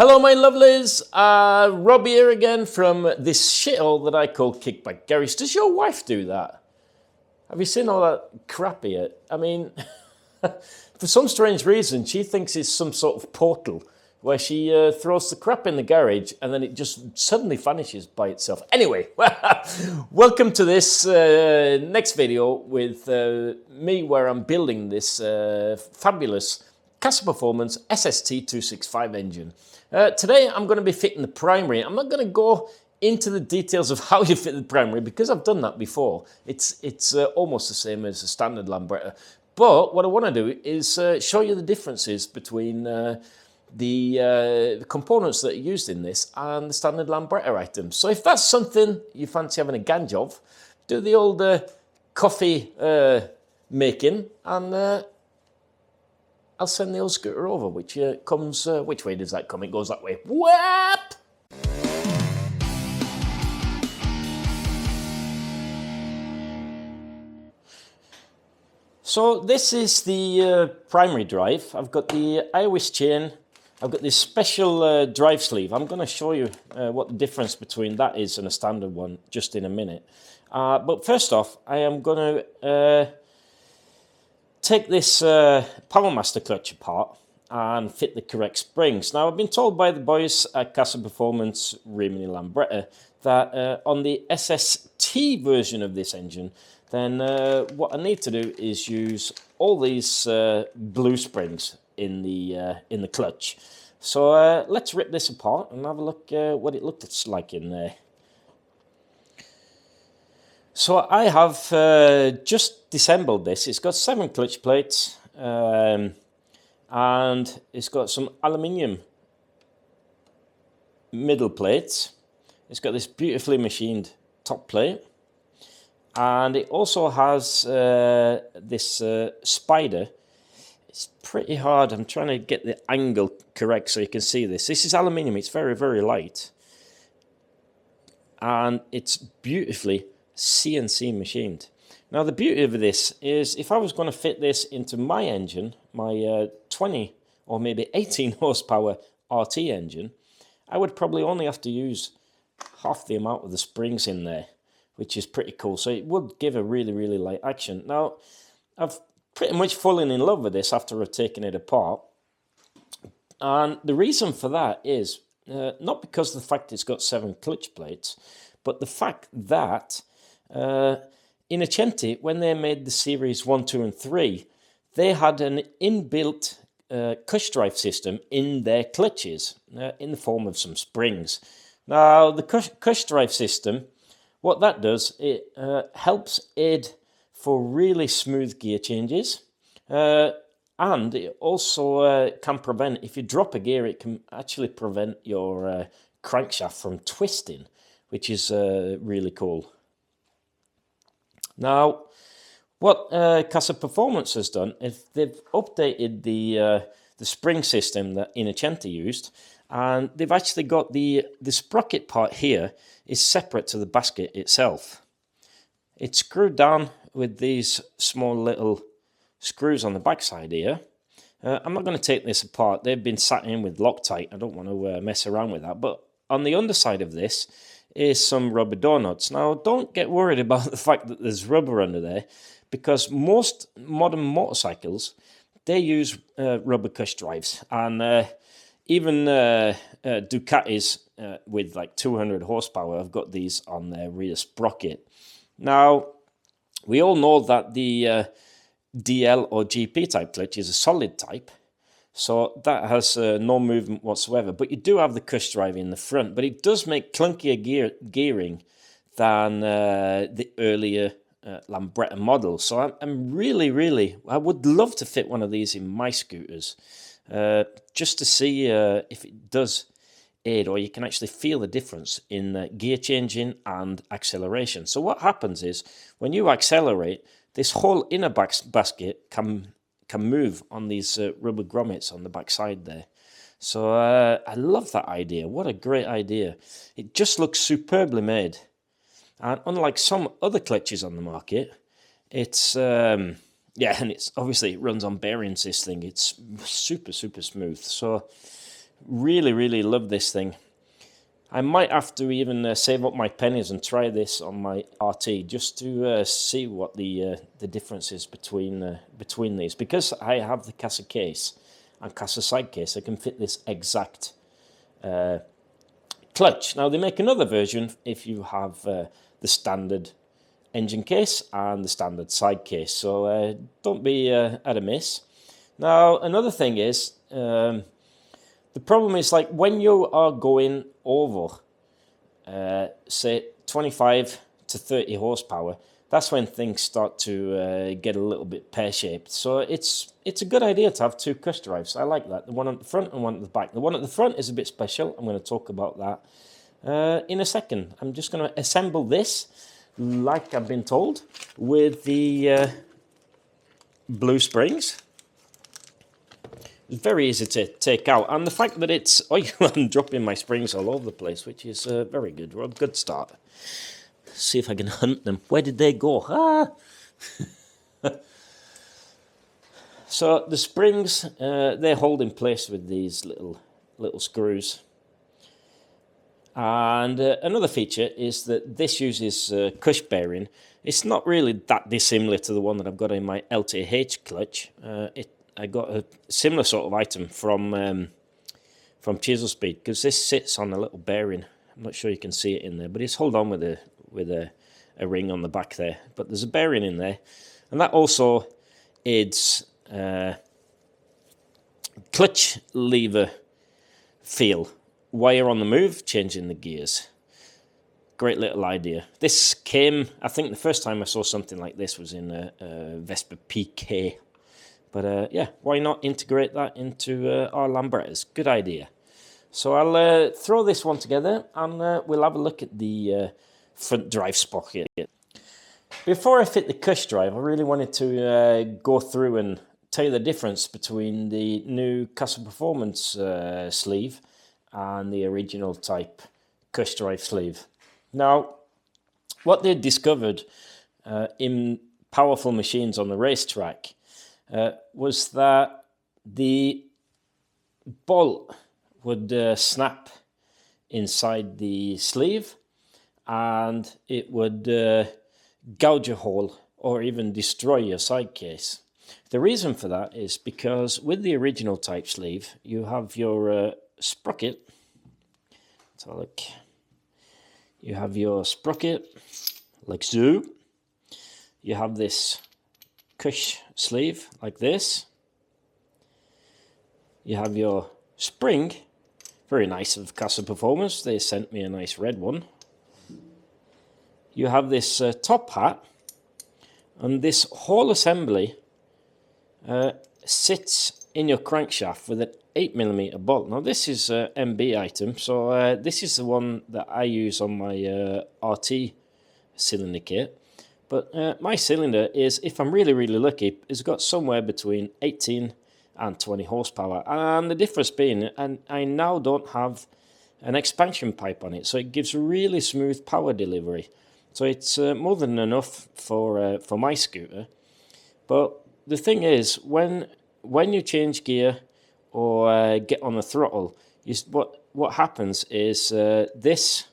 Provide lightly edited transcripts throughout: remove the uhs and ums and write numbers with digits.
Hello my lovelies, Rob here again from this shithole that I call Kickback Garage. Does your wife do that? Have you seen all that crap here? I mean, for some strange reason, she thinks it's some sort of portal where she throws the crap in the garage and then it just suddenly vanishes by itself. Anyway, welcome to this next video with me where I'm building this fabulous casaperformance SST265 engine. Today I'm going to be fitting the primary. I'm not going to go into the details of how you fit the primary because I've done that before. It's almost the same as a standard Lambretta. But what I want to do is show you the differences between the components that are used in this and the standard Lambretta items. So if that's something you fancy having a ganj of, do the old coffee making and I'll send the old scooter over, which comes, which way does that come? It goes that way. Whap! So this is the primary drive. I've got the iOS chain. I've got this special drive sleeve. I'm going to show you what the difference between that is and a standard one just in a minute. But first off, I am going to take this Powermaster clutch apart and fit the correct springs. Now, I've been told by the boys at Casaperformance Rimini Lambretta that on the SST version of this engine, then what I need to do is use all these blue springs in the clutch. So let's rip this apart and have a look what it looks like in there. So I have just disassembled this. It's got 7 clutch plates and it's got some aluminium middle plates. It's got this beautifully machined top plate and it also has this spider. It's pretty hard. I'm trying to get the angle correct so you can see this. This is aluminium. It's very, very light and it's beautifully CNC machined. Now the beauty of this is if I was going to fit this into my engine, my 20 or maybe 18 horsepower RT engine, I would probably only have to use half the amount of the springs in there, which is pretty cool. So it would give a really, really light action. Now I've pretty much fallen in love with this after I've taken it apart. And the reason for that is not because of the fact it's got 7 clutch plates, but the fact that in Ascenti, when they made the series 1, 2 and 3, they had an inbuilt cush drive system in their clutches in the form of some springs. Now the cush drive system, what that does, it helps aid for really smooth gear changes and it also can prevent, if you drop a gear, it can actually prevent your crankshaft from twisting, which is really cool. Now, what Casaperformance has done is they've updated the spring system that Innocenti used, and they've actually got the sprocket part here is separate to the basket itself. It's screwed down with these small little screws on the backside here. I'm not going to take this apart. They've been sat in with Loctite. I don't want to mess around with that. But on the underside of this is some rubber door nuts. Now, don't get worried about the fact that there's rubber under there, because most modern motorcycles, they use rubber cush drives. And even Ducatis with like 200 horsepower have got these on their rear sprocket. Now, we all know that the DL or GP type clutch is a solid type, so that has no movement whatsoever. But you do have the cush drive in the front, but it does make clunkier gearing than the earlier Lambretta model. So I'm really, I would love to fit one of these in my scooters, just to see if it does aid, or you can actually feel the difference in gear changing and acceleration. So what happens is when you accelerate, this whole inner basket can move on these rubber grommets on the back side there. So I love that idea. What a great idea. It just looks superbly made. And unlike some other clutches on the market, it's yeah, and it's obviously it runs on bearings, this thing. It's super smooth. So Really, really love this thing. I might have to even save up my pennies and try this on my RT just to see what the difference is between these. Because I have the Casa case and Casa side case, I can fit this exact clutch. Now they make another version if you have the standard engine case and the standard side case, so don't be at a miss. Now another thing is, the problem is, like, when you are going over, say, 25 to 30 horsepower, that's when things start to get a little bit pear-shaped. So it's a good idea to have two cush drives. I like that. The one at the front and one at the back. The one at the front is a bit special. I'm going to talk about that in a second. I'm just going to assemble this, like I've been told, with the blue springs. It's very easy to take out, and the fact that it's, oh, I'm dropping my springs all over the place, which is very good. We're a good start. Let's see if I can hunt them. Where did they go? Ah! So the springs, they hold in place with these little screws. And another feature is that this uses cush bearing. It's not really that dissimilar to the one that I've got in my LTH clutch. I got a similar sort of item from Chisel Speed, because this sits on a little bearing. I'm not sure you can see it in there, but it's held on with a ring on the back there. But there's a bearing in there, and that also aids clutch lever feel while you're on the move, changing the gears. Great little idea. This came, I think the first time I saw something like this was in a Vespa PK. But yeah, why not integrate that into our Lambrettas? Good idea. So I'll throw this one together, and we'll have a look at the front drive sprocket. Before I fit the cush drive, I really wanted to go through and tell you the difference between the new Casa Performance sleeve and the original type cush drive sleeve. Now, what they discovered in powerful machines on the racetrack was that the bolt would snap inside the sleeve, and it would gouge a hole or even destroy your side case. The reason for that is because with the original type sleeve, you have your sprocket. Let's have a look. You have your sprocket like so. You have this cush sleeve like this. You have your spring, very nice of Casa Performance. They sent me a nice red one. You have this top hat, and this whole assembly sits in your crankshaft with an 8mm bolt. Now this is an MB item, so this is the one that I use on my RT cylinder kit. But my cylinder is, if I'm really, really lucky, has got somewhere between 18 and 20 horsepower. And the difference being, and I now don't have an expansion pipe on it, so it gives really smooth power delivery. So it's more than enough for my scooter. But the thing is, when you change gear or get on the throttle, what happens is this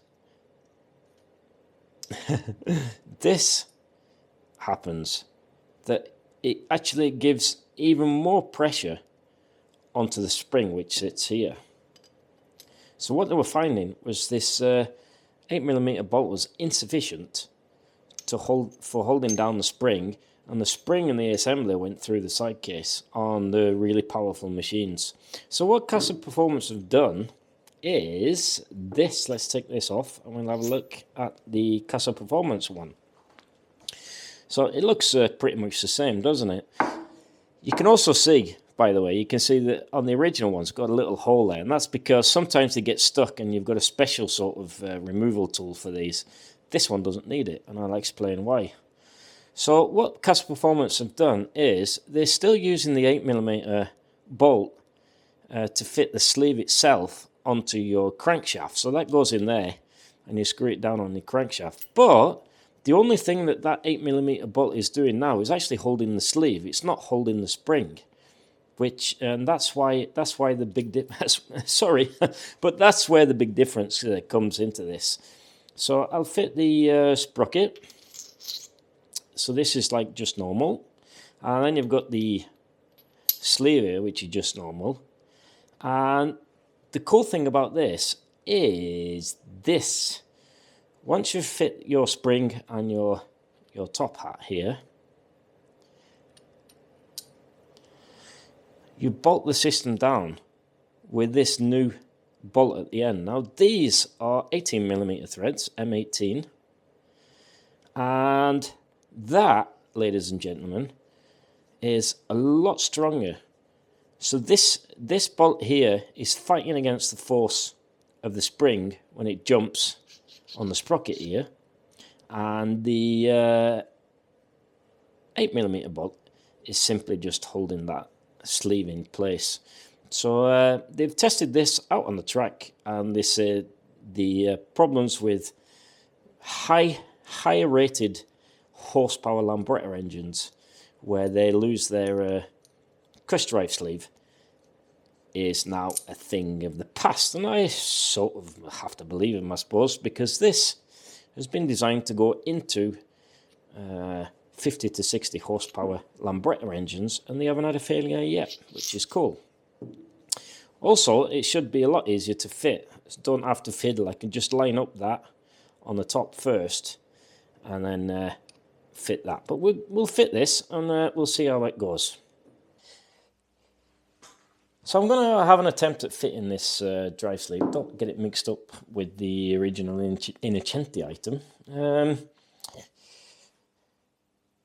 this happens, that it actually gives even more pressure onto the spring which sits here. So what they were finding was this 8mm bolt was insufficient for holding down the spring, and the spring and the assembly went through the side case on the really powerful machines. So what Casa Performance have done is this. Let's take this off and we'll have a look at the Casa Performance one. So it looks pretty much the same, doesn't it? You can also see, by the way, you can see that on the original one's got a little hole there, and that's because sometimes they get stuck and you've got a special sort of removal tool for these. This one doesn't need it, and I'll explain why. So what Casa Performance have done is they're still using the 8mm bolt to fit the sleeve itself onto your crankshaft. So that goes in there and you screw it down on the crankshaft. But the only thing that 8mm bolt is doing now is actually holding the sleeve. It's not holding the spring. and that's why the big sorry, but that's where the big difference comes into this. So I'll fit the sprocket. So this is like just normal, and then you've got the sleeve here, which is just normal. And the cool thing about this is this. Once you fit your spring and your top hat here, you bolt the system down with this new bolt at the end. Now these are 18mm threads, M18, and that, ladies and gentlemen, is a lot stronger. So this bolt here is fighting against the force of the spring when it jumps on the sprocket here, and the 8mm bolt is simply just holding that sleeve in place. So they've tested this out on the track, and they say the problems with higher rated horsepower Lambretta engines, where they lose their crush drive sleeve, is now a thing of the past. And I sort of have to believe him, I suppose, because this has been designed to go into 50 to 60 horsepower Lambretta engines, and they haven't had a failure yet, which is cool. Also, it should be a lot easier to fit. Don't have to fiddle. I can just line up that on the top first and then fit that. But we'll fit this, and we'll see how it goes. So I'm going to have an attempt at fitting this drive sleeve. Don't get it mixed up with the original Innocenti item.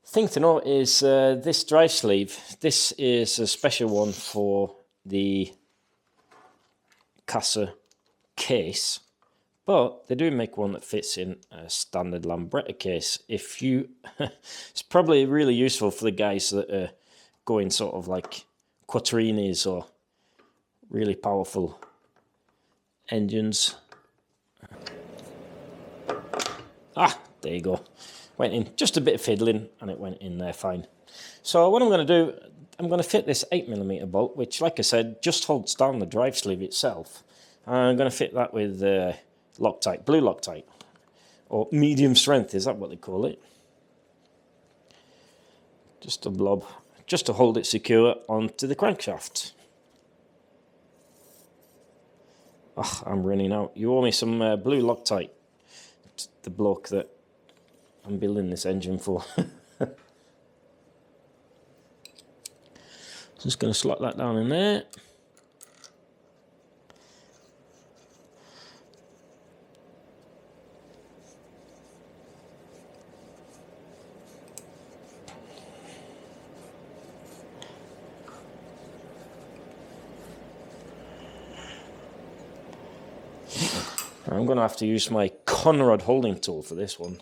Thing to note is this drive sleeve, this is a special one for the Casa case, but they do make one that fits in a standard Lambretta case. It's probably really useful for the guys that are going sort of like quattrinis or really powerful engines. There you go. Went in just a bit of fiddling and it went in there fine. So what I'm going to do, I'm going to fit this 8mm bolt, which, like I said, just holds down the drive sleeve itself. And I'm going to fit that with Loctite, blue Loctite, or medium strength, is that what they call it? Just a blob, just to hold it secure onto the crankshaft. I'm running out. You owe me some blue Loctite, the bloke that I'm building this engine for. Just going to slot that down in there. I'm going to have to use my Conrod holding tool for this one.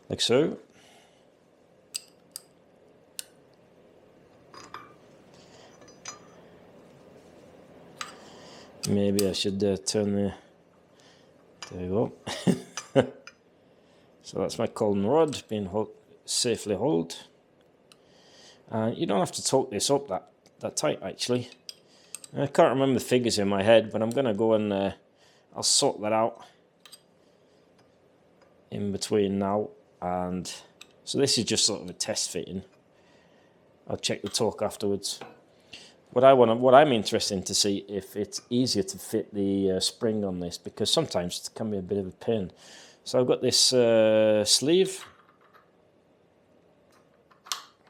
Like so. Maybe I should turn the... There you go. So that's my Colin rod being safely held. And you don't have to torque this up that tight, actually. I can't remember the figures in my head, but I'm going to go and I'll sort that out in between now. And so this is just sort of a test fitting. I'll check the torque afterwards. What I'm interested in to see if it's easier to fit the spring on this, because sometimes it can be a bit of a pain. So I've got this sleeve.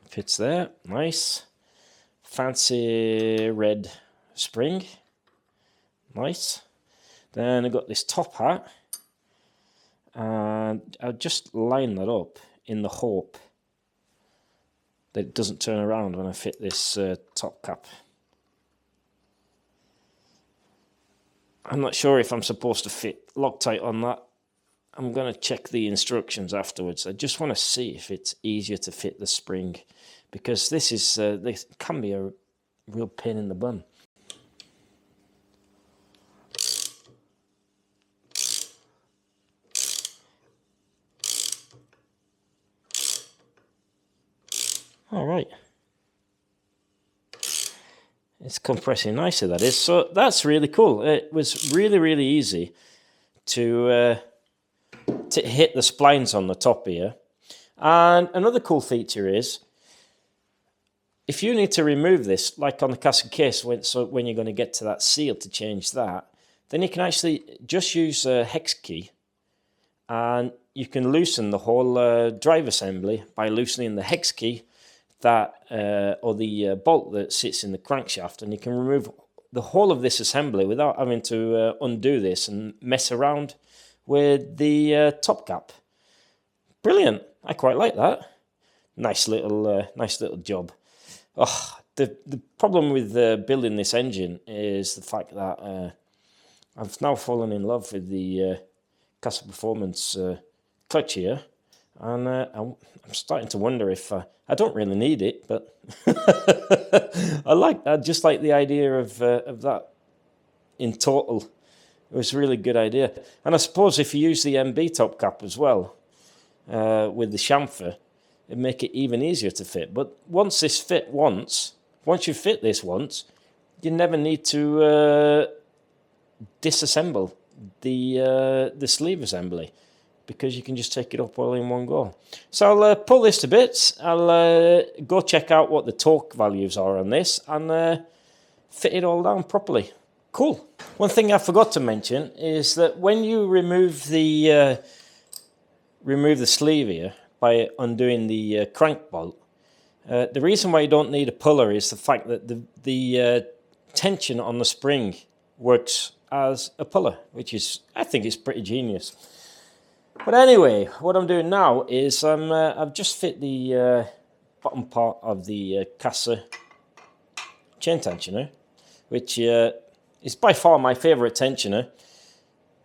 Fits there, nice. Fancy red spring, nice. Then I've got this top hat, and I'll just line that up in the hope that it doesn't turn around when I fit this top cap. I'm not sure if I'm supposed to fit Loctite on that. I'm going to check the instructions afterwards. I just want to see if it's easier to fit the spring, because this can be a real pain in the bum. All right. It's compressing nicely, that is. So that's really cool. It was really, really easy to hit the splines on the top here. And another cool feature is, if you need to remove this, like on the castle case, when you're going to get to that seal to change that, then you can actually just use a hex key, and you can loosen the whole drive assembly by loosening the hex key or the bolt that sits in the crankshaft, and you can remove the whole of this assembly without having to undo this and mess around with the top cap. Brilliant! I quite like that. Nice little job. Oh, the problem with building this engine is the fact that I've now fallen in love with the casaperformance clutch here, and I'm starting to wonder if I don't really need it, but I just like the idea of that in total. It was a really good idea, and I suppose if you use the MB top cap as well with the chamfer, it'd make it even easier to fit. But once you fit this once, you never need to disassemble the sleeve assembly, because you can just take it up all in one go. So I'll pull this to bits. I'll go check out what the torque values are on this and fit it all down properly. Cool. One thing I forgot to mention is that when you remove the sleeve here by undoing the crank bolt, the reason why you don't need a puller is the fact that the tension on the spring works as a puller, which is, I think, is pretty genius. But anyway, what I'm doing now is I've just fit the bottom part of the Casa chain tensioner, which is by far my favourite tensioner.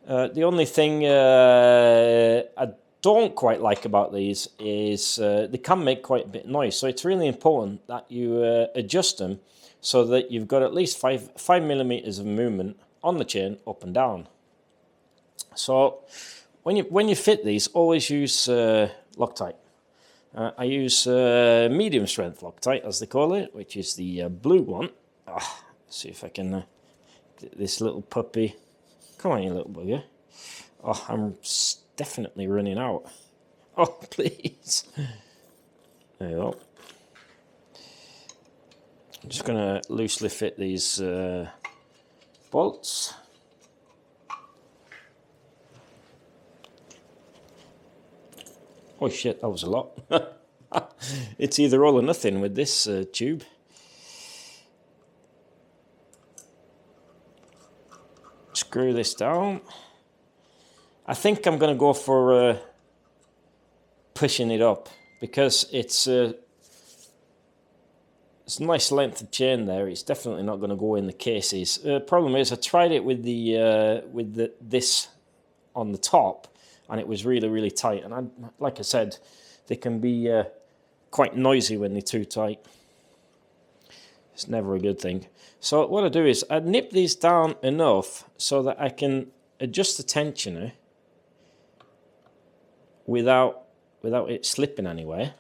The only thing I don't quite like about these is they can make quite a bit of noise, so it's really important that you adjust them so that you've got at least 5 millimeters of movement on the chain up and down. So when you fit these, always use Loctite. I use medium strength Loctite, as they call it, which is the blue one. Let's see if I can get this little puppy. Come on, you little bugger. Oh, I'm definitely running out. Oh, please. There you go. I'm just going to loosely fit these bolts. Oh shit, that was a lot. It's either all or nothing with this tube. Screw this down. I think I'm going to go for pushing it up, because it's a nice length of chain there. It's definitely not going to go in the cases. Problem is, I tried it with this on the top, and it was really, really tight. And like I said, they can be quite noisy when they're too tight. It's never a good thing. So what I do is I nip these down enough so that I can adjust the tensioner without it slipping anywhere.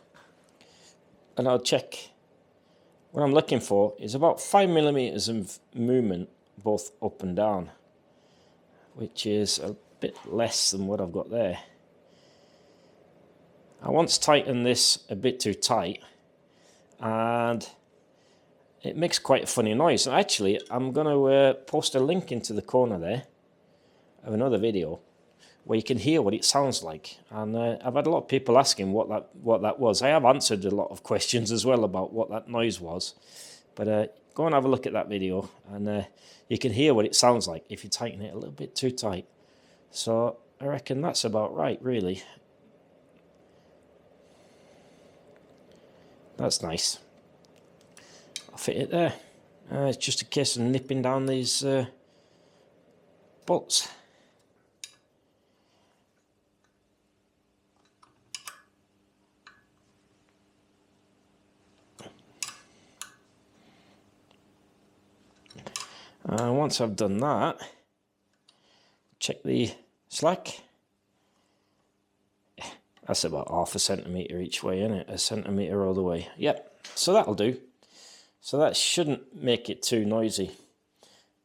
And I'll check. What I'm looking for is about 5 millimeters of movement both up and down, which is a bit less than what I've got there. I once tightened this a bit too tight, and it makes quite a funny noise. So actually, I'm going to post a link into the corner there of another video where you can hear what it sounds like. And I've had a lot of people asking what that was. I have answered a lot of questions as well about what that noise was. But go and have a look at that video, and you can hear what it sounds like if you tighten it a little bit too tight. So I reckon that's about right, really. That's nice. I'll fit it there. It's just a case of nipping down these bolts. And once I've done that, check the slack. That's about 0.5 centimetre each way, isn't it? 1 centimetre all the way. Yep, So that'll do. So that shouldn't make it too noisy.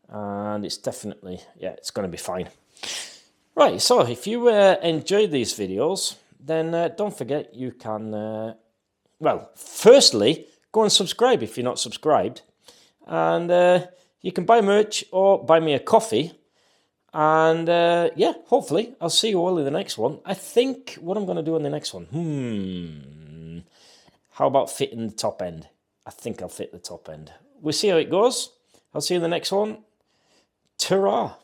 And it's definitely, yeah, it's going to be fine. Right, so if you enjoy these videos, then don't forget you can, well, firstly, go and subscribe if you're not subscribed. And you can buy merch or buy me a coffee. And yeah, hopefully I'll see you all in the next one. I think what I'm going to do in the next one, how about fitting the top end? I think I'll fit the top end. We'll see how it goes. I'll see you in the next one. Ta-ra!